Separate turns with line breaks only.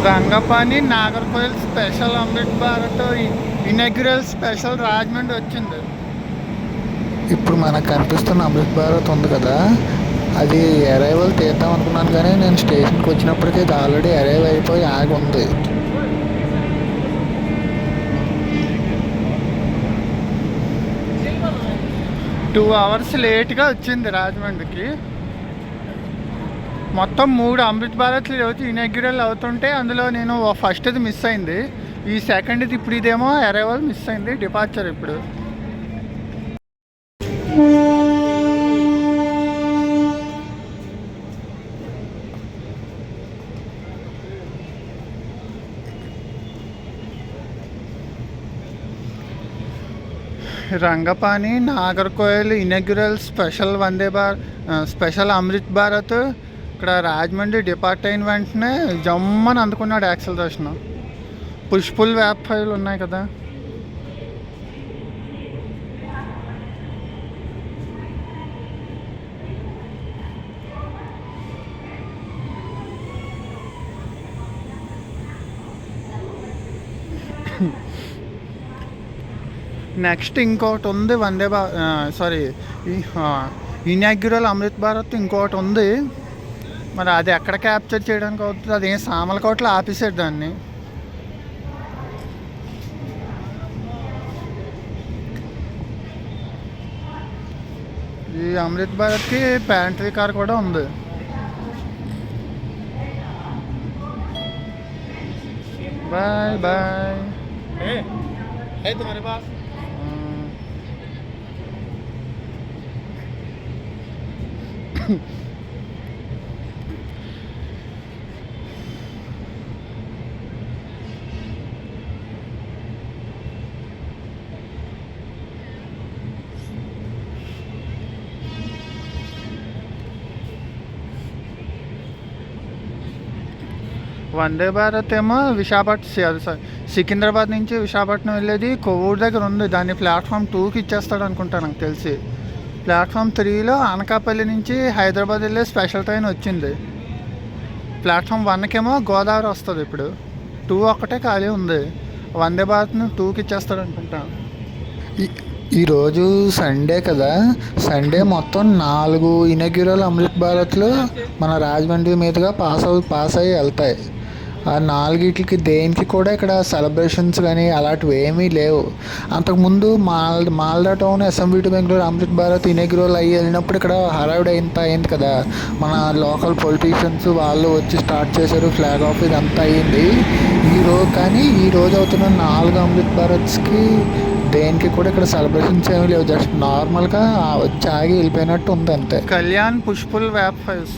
Rangapani Nagercoil special Amrit Bharat inaugural special Rajahmundry వచ్చింది.
ఇప్పుడు మనకు కనిపిస్తున్న అమృత్ భారత్ ఉంది కదా, అది అరైవల్ తీద్దాం అనుకున్నాను, కానీ నేను స్టేషన్కి వచ్చినప్పటికీ ఇది ఆల్రెడీ అరైవ్ అయిపోయి ఆగి ఉంది.
టూ అవర్స్ లేట్గా వచ్చింది రాజమండ్రికి. మొత్తం 3 అమృత్ భారత్లు ఇనాగ్రల్ అవుతుంటే అందులో నేను ఫస్ట్ది మిస్ అయింది, ఈ సెకండ్ది ఇప్పుడు ఇదేమో అరైవల్ మిస్ అయింది, డిపార్చర్ ఇప్పుడు. Rangapani Nagercoil inaugural special special Amrit Bharat ఇక్కడ రాజమండ్రి డిపార్ట్ అయిన వెంటనే జమ్మని అందుకున్నాడు యాక్సలరేషన్. పుష్పుల్ వ్యాపారాలు ఉన్నాయి కదా, నెక్స్ట్ ఇంకోటి ఉంది ఇనాగ్యురల్ అమృత్ భారత్ ఇంకోటి ఉంది. మరి అది ఎక్కడ క్యాప్చర్ చేయడానికి అవుతుంది, అదేం సామలకోటలో ఆపేసాడు దాన్ని. ఈ అమృత్ భారత్కి ప్యాంట్రీ కార్ కూడా ఉంది. Bye bye. तुम्हारे पास వందే భారత్ ఏమో సికింద్రాబాద్ నుంచి విశాఖపట్నం వెళ్ళేది కొవ్వూరు దగ్గర ఉంది, దాన్ని ప్లాట్ఫామ్ 2కి ఇచ్చేస్తాడు అనుకుంటా నాకు తెలిసి. ప్లాట్ఫామ్ 3లో అనకాపల్లి నుంచి హైదరాబాద్ వెళ్ళే స్పెషల్ ట్రైన్ వచ్చింది. ప్లాట్ఫామ్ 1కేమో గోదావరి వస్తుంది. ఇప్పుడు 2 ఒక్కటే ఖాళీ ఉంది, వందే భారత్ను 2కి ఇచ్చేస్తాడు అనుకుంటా.
ఈరోజు సండే కదా, సండే మొత్తం 4 ఇనాగ్యురల్ అమృత్ భారత్లు మన రాజమండ్రి మీదుగా పాస్ అయ్యి వెళ్తాయి. ఆ 4కి దేనికి కూడా ఇక్కడ సెలబ్రేషన్స్ కానీ అలాంటివి ఏమీ లేవు. అంతకుముందు Malda town SMV to Bengaluru Amrit Bharat inaugural అయ్యి వెళ్ళినప్పుడు ఇక్కడ హడావిడి అయింది కదా, మన లోకల్ పొలిటీషియన్స్ వాళ్ళు వచ్చి స్టార్ట్ చేశారు, ఫ్లాగ్ ఆఫ్ ఇదంతా అయ్యింది. ఈరోజు అవుతున్న 4 అమృత్ భారత్స్కి దేనికి కూడా ఇక్కడ సెలబ్రేషన్స్ ఏమీ లేవు, జస్ట్ నార్మల్గా వచ్చి ఆగి వెళ్ళిపోయినట్టు ఉంది అంతే.
Kalyan push-pull వ్యాప్ files